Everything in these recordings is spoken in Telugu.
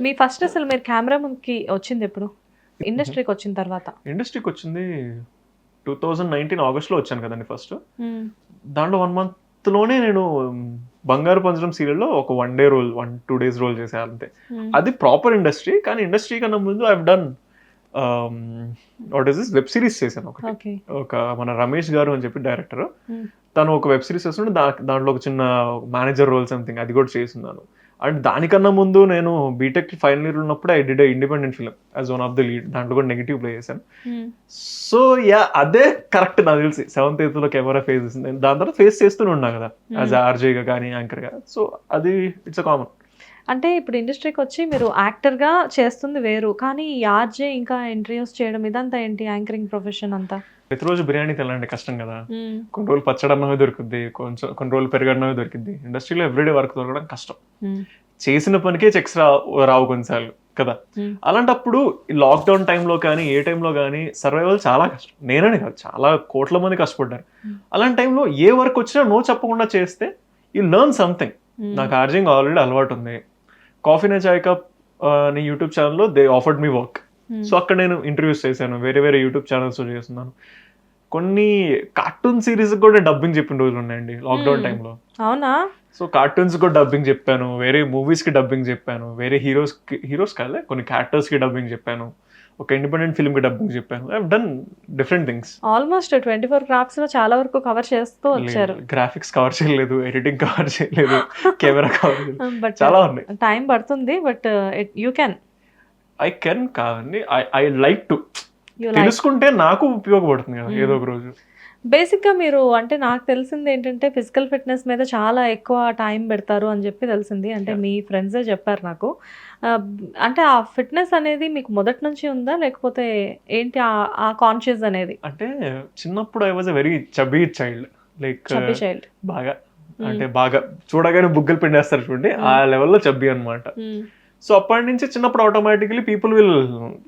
మీ ఫస్ట్ అసలు మీరు కెమెరా ముందుకి వచ్చింది ఎప్పుడు? ఇండస్ట్రీకి వచ్చిన తర్వాత? ఇండస్ట్రీకి వచ్చింది 2019 ఆగస్ట్లో వచ్చాను కదండి ఫస్ట్. హ్మ్. దాంట్లో 1 మంత్లోనే నేను బంగారు పంజరం సీరియల్లో ఒక 1 డే రోల్ 1-2 డేస్ రోల్ చేశాను అంతే. హ్మ్. అది ప్రాపర్ ఇండస్ట్రీ. కానీ ఇండస్ట్రీ కన్నా ముందు I have done what is this web series చేశాను ఒకటి. ఓకే. ఒక మన రమేష్ గారు అని చెప్పి డైరెక్టర్. హ్మ్. తను ఒక వెబ్ సిరీస్ చేస్తుంటే దాంట్లో ఒక చిన్న మేనేజర్ రోల్ సంథింగ్ అది కూడా చేస్తున్నాను. అండ్ దానికన్నా ముందు నేను బీటెక్ ఫైనల్ ఇయర్ ఉన్నప్పుడు I did independent film as one of the lead. దాంట్లో కూడా నెగిటివ్ ప్లే చేశాను. హ్మ్. సో యా అదే కరెక్ట్ నాకు తెలిసి 7th 8th లో కెమెరా ఫేస్ చేసింది. దాని తర్వాత ఫేస్ చేస్తూనే ఉన్నా కదా యాజ్ ఆర్జేగా కానీ యాంకర్గా. సో అది ఇట్స్ అ కామన్. అంటే ఇప్పుడు ఇండస్ట్రీకి వచ్చి మీరు యాక్టర్‌గా చేస్తుంది వేరు. కానీ ఈ ఆర్‌జే ఇంకా ఇంటర్వ్యూస్ చేయడం ఇదంతా ఏంటి యాంకరింగ్ ప్రొఫెషన్ అంతా? ప్రతిరోజు బిర్యానీ తినాలంటే కష్టం కదా. హ్మ్. కొన్ని రోజులు పచ్చడన్నమే దొరుకుద్ది, కొన్ని రోజులు పెరుగన్నమే దొరికిద్ది. ఇండస్ట్రీలో ఎవ్రీడే వర్క్ దొరకడం కష్టం. హ్మ్. చేసిన పనికే చెక్స్ రావు కొన్నిసార్లు కదా. హ్మ్. అలాంటప్పుడు ఈ లాక్డౌన్ టైంలో కానీ ఏ టైంలో కానీ సర్వైవల్ చాలా కష్టం. నేననే కాదు చాలా కోట్ల మంది కష్టపడ్డారు. అలాంటి టైంలో ఏ వర్క్ వచ్చినా నో చెప్పకుండా చేస్తే యూ లెర్న్ సంథింగ్. నాకు ఆర్జింగ్ ఆల్రెడీ అలవాటు ఉంది. కాఫీ నే చాయ్ కప్ నీ యూట్యూబ్ ఛానల్లో they offered me work. So అక్కడ నేను ఇంటర్వ్యూస్ చేశాను, వేరే వేరే యూట్యూబ్ ఛానల్స్ చేస్తున్నాను. కొన్ని కార్టూన్ సిరీస్ కూడా డబ్బింగ్ చెప్పిన రోజులు ఉన్నాయండి లాక్డౌన్ టైంలో. అవునా? సో కార్టూన్స్ కూడా డబ్బింగ్ చెప్పాను, వేరే మూవీస్ కి డబ్బింగ్ చెప్పాను, వేరే హీరోస్ కాలే కొన్ని క్యారెక్టర్స్ కి డబ్బింగ్ చెప్పాను, ఒక ఇండిపెండెంట్ ఫిల్మ్ కి డబ్బింగ్ చెప్పాను. I have done different things. Almost 24 క్రాఫ్ట్స్‌లో చాలా వరకు కవర్ చేస్తూ వచ్చారు. గ్రాఫిక్స్ కవర్ చేయలేదు, ఎడిటింగ్ కవర్ చేయలేదు, కెమెరా కవర్ చేయలేదు, బట్ చాలా ఉన్నాయి. టైం పడుతుంది. But you can. I can కాదండి, I like to you like. తెలుసుకుంటే నాకు ఉపయోగపడుతుంది కదా ఏదో ఒక రోజు. బేసిక్‌గా మీరు అంటే నాకు తెలిసింది ఏంటంటే ఫిజికల్ ఫిట్‌నెస్ మీద చాలా ఎక్కువ టైం పెడతారు అని చెప్పి తెలిసింది. అంటే మీ ఫ్రెండ్సే చెప్పారు నాకు. అంటే ఆ ఫిట్‌నెస్ అనేది మీకు మొదటి నుంచి ఉందా? లేకపోతే ఏంటి ఆ కాన్షియస్ అనేది? అంటే చిన్నప్పుడు I was a very chubby child. Like chubby child. బాగా అంటే బాగా చూడగానే బుగ్గలు పిండేస్తారు చూడండి, ఆ లెవెల్లో చబ్బీ అనమాట. సో అప్పటి నుంచి చిన్నప్పుడు automatically people will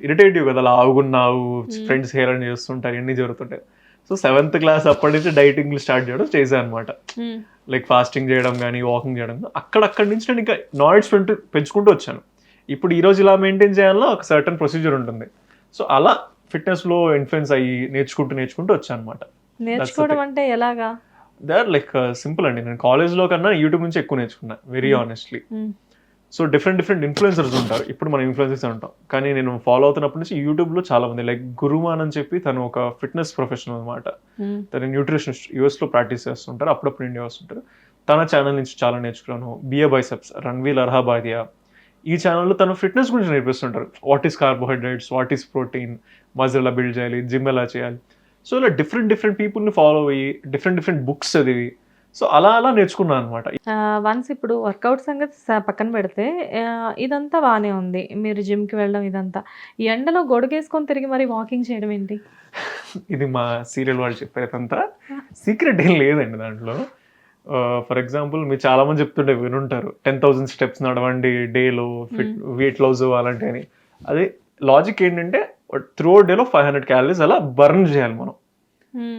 irritate you కదా, అలా ఆగున్నావు, ఫ్రెండ్స్ హెయిర్ అని చేస్తుంటారు, ఎన్ని జరుగుతుంటాయి. సో 7th క్లాస్ అప్పటి నుంచి డైటింగ్ స్టార్ట్ చేయడం చేశాను అనమాట. లైక్ ఫాస్టింగ్ చేయడం కానీ వాకింగ్ చేయడం. అక్కడి నుంచి నేను ఇంకా నాలెడ్జ్ పెంచుకుంటూ వచ్చాను. ఇప్పుడు ఈ రోజు ఇలా మెయింటైన్ చేయాలో ఒక సర్టన్ ప్రొసీజర్ ఉంటుంది. సో అలా ఫిట్నెస్లో ఇన్ఫ్లుయెన్స్ అయ్యి నేర్చుకుంటూ వచ్చాను అనమాట. నేర్చుకోవడం అంటే ఎలాగా? దే ఆర్ లైక్ సింపుల్ అండి. నేను కాలేజ్లో కన్నా యూట్యూబ్ నుంచి ఎక్కువ నేర్చుకున్నా very honestly. So different influencers ఉంటారు. ఇప్పుడు మనం ఇన్ఫ్లుయెన్సర్స్ ఉంటాం, కానీ నేను ఫాలో అవుతున్నప్పటి నుంచి యూట్యూబ్లో చాలా మంది లైక్ గురుమాన్ అని చెప్పి తను ఒక ఫిట్నెస్ ప్రొఫెషనల్ అనమాట. తను న్యూట్రిషనిస్ట్, యూఎస్లో ప్రాక్టీస్ చేస్తుంటారు, అప్పుడప్పుడు ఇండియా వస్తుంటారు. తన ఛానల్ నుంచి చాలా నేర్చుకున్నాను. బిఏ బైసెప్స్, రణ్వీర్ అర్హాబాదియా, ఈ ఛానల్లో తను ఫిట్నెస్ గురించి నేర్పిస్తుంటారు. What is carbohydrates, what is protein, muscle ఎలా బిల్డ్ చేయాలి, జిమ్ ఎలా చేయాలి. సో ఇలా డిఫరెంట్ పీపుల్ని ఫాలో అయ్యి డిఫరెంట్ బుక్స్ చదివి సో అలా నేర్చుకున్నాను అనమాట. వన్స్ ఇప్పుడు వర్కౌట్ సంగతి పక్కన పెడితే ఇదంతా బానే ఉంది. మీరు జిమ్‌కి వెళ్ళడం ఇదంతా. ఈ ఎండలో గొడుగేసుకొని తిరిగి మరి వాకింగ్ చేయడం ఏంటి? ఇది మా సీరియల్ వాళ్ళు చెప్పేదంతా సీక్రెట్ ఏం లేదండి దాంట్లో. ఫర్ ఎగ్జాంపుల్ మీరు చాలా మంది చెప్తుంటే వినుంటారు, 10,000 స్టెప్స్ నడవండి డేలో, వెయిట్ లాస్ అలాంటివని. అది లాజిక్ ఏంటంటే త్రూ డేలో 500 క్యాలరీస్ అలా బర్న్ చేయాలి మనం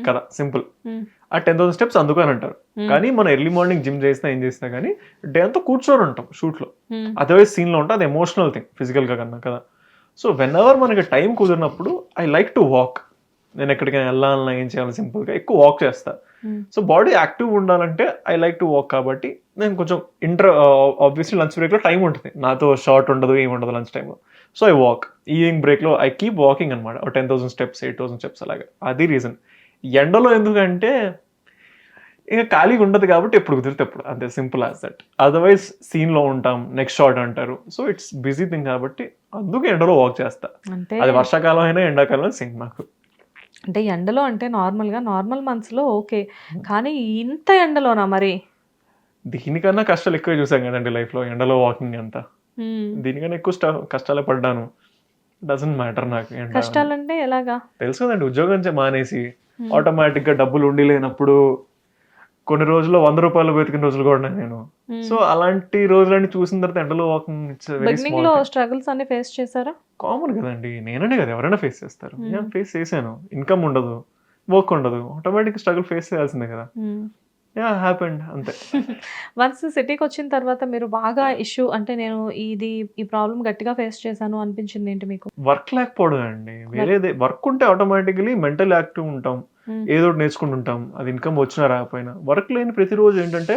కదా, సింపుల్. ఆ 10,000 స్టెప్స్ అందుకు అని అంటారు. కానీ మనం ఎర్లీ మార్నింగ్ జిమ్ చేసినా ఏం చేసినా కానీ డే అంతా కూర్చొని ఉంటాం షూట్లో. అదర్వైజ్ సీన్లో ఉంటాం, అది ఎమోషనల్ థింగ్ ఫిజికల్గా కన్నా కదా. సో వెన్ ఎవర్ మనకి టైం కుదిరినప్పుడు ఐ లైక్ టు వాక్. నేను ఎక్కడికైనా వెళ్ళాలన్నా ఏం చేయాలి సింపుల్గా ఎక్కువ వాక్ చేస్తా. సో బాడీ యాక్టివ్ ఉండాలంటే ఐ లైక్ టు వాక్. కాబట్టి నేను కొంచెం ఆబ్వియస్లీ లంచ్ బ్రేక్లో టైం ఉంటుంది, నాతో షార్ట్ ఉండదు ఏమి ఉండదు లంచ్ టైంలో. So I walk. ఈవినింగ్ బ్రేక్లో ఐ కీప్ వాకింగ్ అనమాట, 10,000 స్టెప్స్ 8,000 స్టెప్స్ అలాగా. అది రీజన్. ఎండలో ఎందుకంటే ఇంకా ఖాళీగా ఉండదు కాబట్టి ఎప్పుడు కుదిరితే అప్పుడు, అంతే, సింపుల్ యాజ్ దట్. అదర్వైజ్ సీన్లో ఉంటాం, నెక్స్ట్ షాట్ అంటారు. సో ఇట్స్ బిజీ థింగ్ కాబట్టి అందుకు ఎండలో వాక్ చేస్తా. అంటే అది వర్షాకాలం అయినా ఎండాకాలం సేమ్ నాకు. అంటే ఎండలో అంటే నార్మల్‌గా నార్మల్ మంత్స్‌లో ఓకే. కానీ ఇంత ఎండలోనా మరి? దీనికన్నా కష్టాలు ఎక్కువ చూసాం కదండి లైఫ్లో, ఎండలో వాకింగ్ అంతా. దీనికన్నా ఎక్కువ కష్టాలే పడ్డాను. డజంట్ మ్యాటర్ నాకు ఎండ. కష్టాలంటే ఎలాగా? తెలుసు కదండి, ఉద్యోగం మానేసి ఆటోమేటిక్గా డబ్బులు ఉండి లేనప్పుడు కొన్ని రోజుల్లో 100 రూపాయలు వెతికిన రోజులు కూడా ఉన్నాయి నేను. సో అలాంటి రోజులన్నీ చూసిన తర్వాత ఎండలో వాకింగ్ ఇట్స్ వెరీ స్మాల్ బిగినింగ్‌లో స్ట్రగుల్స్ అన్ని ఫేస్ చేసారా? కామన్ కదండి. నేననే కదా, ఎవరైనా ఫేస్ చేస్తారు. నేను ఫేస్ చేశాను. ఇన్కమ్ ఉండదు, వర్క్ ఉండదు, ఆటోమేటిక్ స్ట్రగుల్ ఫేస్ చేయాల్సిందే కదా. యా హ్యాపెండ్ అంతే. వన్స్ సిటీకొచ్చిన తర్వాత మీరు బాగా ఇష్యూ అంటే నేను ఈ ప్రాబ్లమ్ గట్టిగా ఫేస్ చేశాను అనిపించింది ఏంటి మీకు? వర్క్ లేకపోవడమే అండి. వేరేది వర్క్ ఉంటే ఆటోమేటికల్లీ మెంటల్ యాక్టివ్ ఉంటాం. హ్మ్. ఏదో ఒకటి నేర్చుకుంటుంటాం. అది ఇన్‌కమ్ వచ్చినా రాకపోయినా. వర్క్ లేని ప్రతిరోజు ఏంటంటే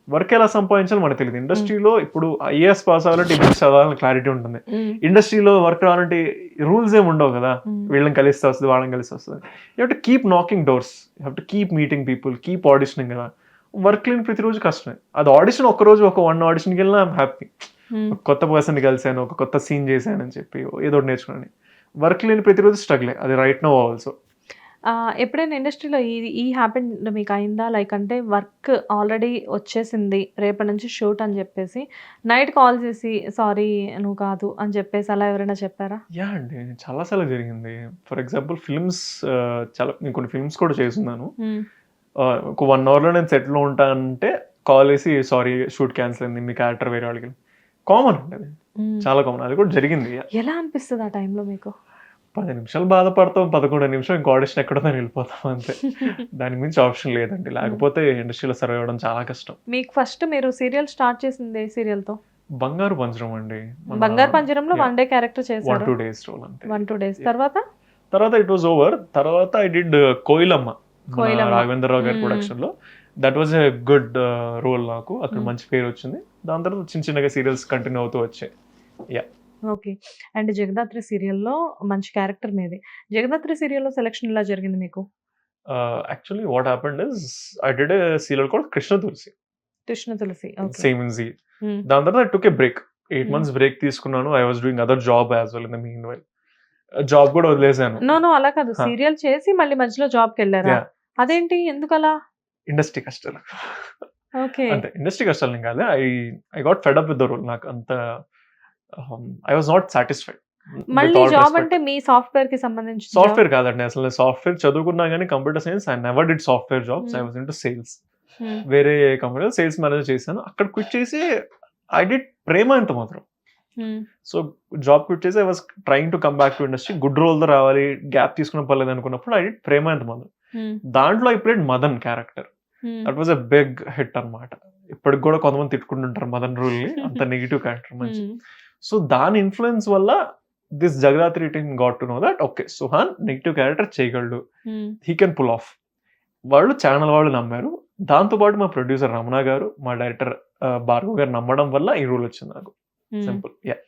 వర్క్ ఎలా సంపాదించాలో మనకు తెలీదు. ఇండస్ట్రీలో ఇప్పుడు ఐఏఎస్ పాస్ అవ్వాలంటే ఈ బుక్స్ చదవాలని క్లారిటీ ఉంటుంది. హ్మ్. ఇండస్ట్రీలో వర్క్ రావాలంటే రూల్స్ ఏమి ఉండవు కదా! హ్మ్. వీళ్ళని కలిస్తే వస్తది, వాళ్ళని కలిస్తే వస్తది. You have to keep knocking doors. You have to keep meeting people, keep auditioning కదా! వర్క్ లేని ప్రతిరోజు కష్టమే. అది ఆడిషన్ ఒక్కరోజు ఒక 1 ఆడిషన్‌కెళ్ళినా ఐయామ్ హ్యాపీ. హ్మ్. ఒక కొత్త పర్సన్‌ని కలిసాను, ఒక కొత్త సీన్ చేశానని చెప్పి ఏదో ఒకటి నేర్చుకున్నాను. వర్క్ లేని ప్రతిరోజు స్ట్రగులే. అది రైట్ నౌ ఆల్సో. ఎప్పుడైనా ఇండస్ట్రీలో ఈ హ్యాపెన్ మీకయిందా? లైక్ అంటే వర్క్ ఆల్రెడీ వచ్చేసింది. రేపటి నుంచి షూట్ అని జెప్పేసి, నైట్ కాల్ చేసి సారీ నువ్వు కాదు అని చెప్పేసి అలా ఎవరైనా చెప్పారా? యాహ్! అండి. చాలా సార్లు జరిగింది. ఫర్ ఎగ్జాంపుల్ ఫిల్మ్స్ నేను కొన్ని ఫిల్మ్స్ కూడా చేసున్నాను. హ్మ్. ఒక 1 అవర్‌లో నేను సెట్‌లో ఉంటానంటే కాల్ చేసి సారీ షూట్ క్యాన్సిల్ అయింది. మీ క్యారెక్టర్ వేరే వాళ్ళకి కామన్ అండి అది. హ్మ్. చాలా కామన్. అది కూడా జరిగింది. ఎలా అనిపిస్తది ఆ టైంలో మీకు? 10 నిమిషాలు బాధపడతాం. 11 నిమిషం ఇంకో ఆడిషన్ ఎక్కడుందని వెళ్ళిపోతాం అంతే. దానికి మించి ఆప్షన్ లేదండి. హ్మ్. లేకపోతే ఇండస్ట్రీలో సర్వైవ్ అవ్వడం చాలా కష్టం. మీకు ఫస్ట్ మీరు సీరియల్ స్టార్ట్ చేసింది ఏ సీరియల్‌తో? 'బంగారు పంజరం' అండి. మన 'బంగారు పంజరంలో' యాహ్! వన్ డే క్యారెక్టర్ 1, చేశారు. 2 డేస్ రోల్ అంతే. 1, 2 డేస్. యాహ్! తర్వాత? తర్వాత ఇట్ వాస్ ఓవర్. తర్వాత ఐ డిడ్ 'కోయిలమ్మ' మన 'కోయిలమ్మ.' రాఘవేంద్రరావు గారి హ్మ్. ప్రొడక్షన్‌లో. That was a good role నాకు. అక్కడ హ్మ్. మంచి పేరొచ్చింది. దాని తర్వాత చిన్న చిన్నగా సీరియల్స్ కంటిన్యూ అవుతూ వచ్చాయి. యాహ్! ఓకే. అండ్ 'జగదాత్రి' సీరియల్‌లో మంచి క్యారెక్టర్ మీది. 'జగదాత్రి' సీరియల్‌లో సెలక్షన్ ఎలా జరిగింది మీకు? Actually what happened is I did a serial called 'Krishna Tulasi' 'Krishna Tulasi.' Okay. Same in Zee. Hmm. దాని తర్వాత I took a break. 8 hmm. Months break తీసుకున్నాను. I was doing other job as well in the meanwhile. Job కూడా వదిలేసాను. నో. అలా కాదు. ఆ! సీరియల్ చేసి మళ్ళీ మధ్యలో జాబ్‌కెళ్లారా? యాహ్! అదేంటి? ఎందుకలా? ఇండస్ట్రీ కష్టాలు. ఓకే. అంతే. ఇండస్ట్రీ కష్టాలేం కాదు. I got fed up with the role. నాకు అంత I was not satisfied with మళ్ళీ ఆల్ జాబ్ రెస్పెక్ట్. అంటే మీ సాఫ్ట్‌వేర్‌కి సంబంధించిన జాబ్? సాఫ్ట్‌వేర్ కాదండి. అసలు సాఫ్ట్‌వేర్ చదువుకున్నా గాని computer science I never did software jobs. I hmm. Was into sales. Hmm. వేరే కంపెనీలో సేల్స్ మేనేజర్ చేశాను. అక్కడ క్విట్ చేసి ఐ డిడ్ 'ప్రేమ ఎంత మధురం.' హ్మ్. సో జాబ్ క్విట్ చేసి I was trying to come back to industry. Good రోల్‌తో రావాలి. గ్యాప్ తీసుకున్న పర్లేదు అనుకున్నప్పుడు ఐ డిడ్ 'ప్రేమ ఎంత మధురం.' హ్మ్. దాంట్లో I played Madan character. Hmm. That was a big hit అన్నమాట. ఇప్పటికి కూడా కొంతమంది తిట్టుకుంటుంటారు మదన్ రూల్‌ని. అంత నెగెటివ్ క్యారెక్టర్ మంచి. హ్మ్. సో దాని ఇన్‌ఫ్లూయెన్స్ వల్ల this 'Jagadhatri' team got to know that okay. Suhan negative character చేయగలడు. Hmm. He can pull off. వాళ్ళు ఛానల్ వాళ్ళు నమ్మారు. దాంతో పాటు మా ప్రొడ్యూసర్ రమణ గారు, మా డైరెక్టర్ భార్గవ్ గారు నమ్మడం వల్ల ఈ రోల్ వచ్చింది నాకు. హ్మ్. సింపుల్. యాహ్!